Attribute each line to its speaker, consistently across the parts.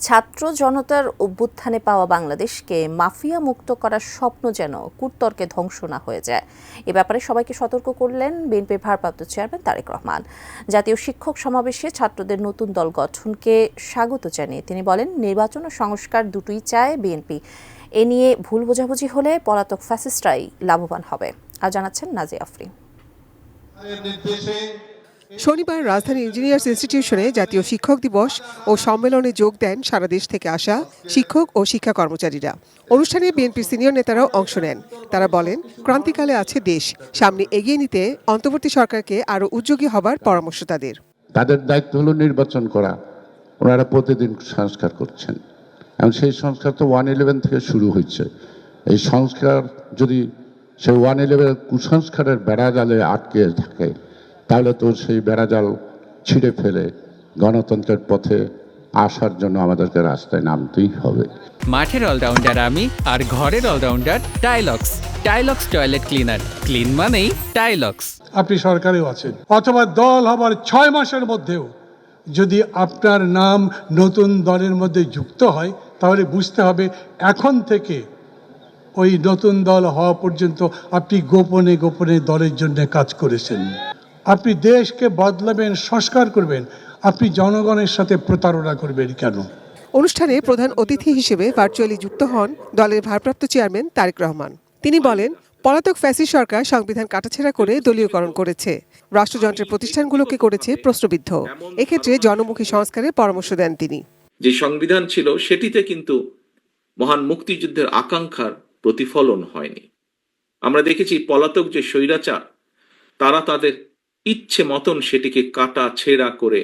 Speaker 1: ছাত্র জনতার অভ্যুত্থানে পাওয়া বাংলাদেশকে মাফিয়া মুক্ত করার স্বপ্ন যেন কূটতর্কে ধ্বংস না হয়ে যায়, এ ব্যাপারে সবাইকে সতর্ক করলেন বিএনপির ভারপ্রাপ্ত চেয়ারম্যান তারেক রহমান। জাতীয় শিক্ষক সমাবেশে ছাত্রদের নতুন দল গঠনকে স্বাগত জানিয়ে তিনি বলেন, নির্বাচন ও সংস্কার দুটোই চায় বিএনপি। এ নিয়ে ভুল বোঝাবুঝি হলে পলাতক ফ্যাসিস্টরাই লাভবান হবে। আর জানাচ্ছেন নাজিয়া আফরিন।
Speaker 2: শনিবার রাজধানী ইঞ্জিনিয়ার্স ইনস্টিটিউশনে জাতীয় শিক্ষক দিবস ও সম্মেলনে যোগ দেন সারা দেশ থেকে আসা শিক্ষক ও শিক্ষা কর্মচারীরা। অনুষ্ঠানে বিএনপির সিনিয়র নেতারাও অংশ নেন। তারা বলেন, ক্রান্তিকালে আছে দেশ, সামনে এগিয়ে নিতে অন্তর্বর্তী সরকারকে আরও উদ্যোগী হবার পরামর্শ তাদের।
Speaker 3: তাদের দায়িত্ব হলো নির্বাচন করা। ওনারা প্রতিদিন সংস্কার করছেন এবং সেই সংস্কার তো 111 থেকে শুরু হয়েছে। এই সংস্কার যদি সেই 111 কুসংস্কারের বেড়াজালে আটকে থাকে, তাহলে তো সেই বেড়াজাল ছিঁড়ে ফেলে গণতন্ত্রের পথে আসার জন্য আমাদেরকে রাস্তায় নামতেই হবে।
Speaker 4: মাঠের অলরাউন্ডার আমি, আর ঘরের allrounder Tylox. Tylox toilet cleaner, clean মানেই টাইলক্স।
Speaker 5: আপনি সরকারেও আছেন, অথবা দল হবার 6 মাসের মধ্যেও যদি আপনার নাম নতুন দলের মধ্যে যুক্ত হয়, তাহলে বুঝতে হবে এখন থেকে ওই নতুন দল হওয়া পর্যন্ত আপনি গোপনে গোপনে দলের জন্য কাজ করেছেন। আপনি দেশকে বদলাবেন, সংস্কার করবেন, আপনি জনগণের সাথে প্রতারণা করবেন কেন?
Speaker 2: অনুষ্ঠানে প্রধান অতিথি হিসেবে ভার্চুয়ালি যুক্ত হন দলের ভারপ্রাপ্ত চেয়ারম্যান তারেক রহমান। তিনি বলেন, পলাতক ফ্যাসিস্ট সরকার সংবিধান কাটাছেড়া করে দলীয়করণ করেছে, রাষ্ট্রযন্ত্রের প্রতিষ্ঠানগুলোকে করেছে প্রশ্নবিদ্ধ। এক্ষেত্রে জনমুখী সংস্কারের পরামর্শ দেন তিনি।
Speaker 6: যে সংবিধান ছিল সেটিতে কিন্তু মহান মুক্তিযুদ্ধের আকাঙ্ক্ষার প্রতিফলন হয়নি। আমরা দেখেছি পলাতক যে স্বৈরাচার, তারা তাদের ইচ্ছে মতন সেটিকে কাটা ছেঁড়া করে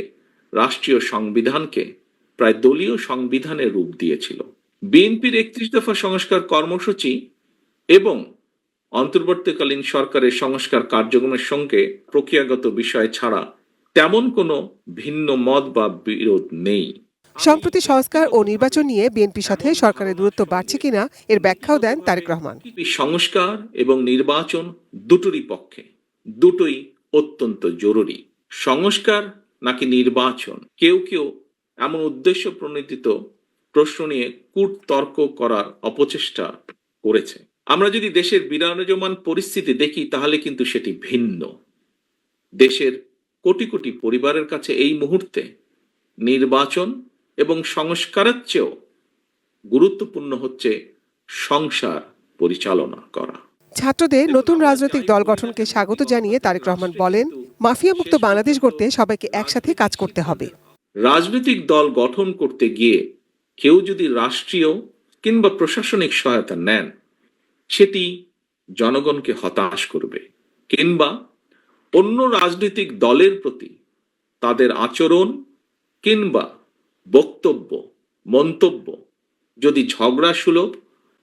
Speaker 6: রাষ্ট্রীয় সংবিধানকে প্রায় দলীয় সংবিধানের রূপ দিয়েছিল। বিএনপির 31 দফা সংস্কার কর্মসূচি এবং অন্তর্বর্তীকালীন সরকারের সংস্কার কার্যক্রমের সঙ্গে প্রক্রিয়াগত বিষয় ছাড়া তেমন কোনো ভিন্ন মত বা বিরোধ নেই।
Speaker 2: সম্প্রতি সংস্কার ও নির্বাচন নিয়ে বিএনপির সাথে সরকারের দূরত্ব বাড়ছে কিনা এর ব্যাখ্যাও দেন তারেক রহমান।
Speaker 6: সংস্কার এবং নির্বাচন দুটোরই পক্ষে, দুটোই অত্যন্ত জরুরি। সংস্কার নাকি নির্বাচন, কেউ কেউ এমন উদ্দেশ্য প্রণোদিত প্রশ্ন নিয়ে কূটতর্ক করার অপচেষ্টা করেছে। আমরা যদি দেশের বিরাজমান পরিস্থিতি দেখি, তাহলে কিন্তু সেটি ভিন্ন। দেশের কোটি কোটি পরিবারের কাছে এই মুহূর্তে নির্বাচন এবং সংস্কারের চেয়েও গুরুত্বপূর্ণ হচ্ছে সংসার পরিচালনা করা।
Speaker 2: ছাত্রদের নতুন রাজনৈতিক দল গঠনকে স্বাগত জানিয়ে তারেক রহমান বলেন, মাফিয়া মুক্ত বাংলাদেশ গড়তে সবাইকে একসাথে কাজ করতে হবে।
Speaker 6: রাজনৈতিক দল গঠন করতে গিয়ে কেউ যদি রাষ্ট্রীয় কিংবা প্রশাসনিক সহায়তা নেন, সেটি জনগণকে হতাশ করবে, কিংবা অন্য রাজনৈতিক দলের প্রতি তাদের আচরণ কিংবা বক্তব্য মন্তব্য যদি ঝগড়া সুলভ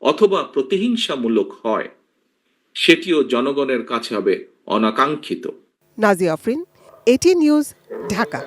Speaker 6: অথবা প্রতিহিংসামূলক হয়, সেটিও জনগণের কাছে হবে অনাকাঙ্ক্ষিত।
Speaker 2: Nazia Afrin, ATN news, Dhaka.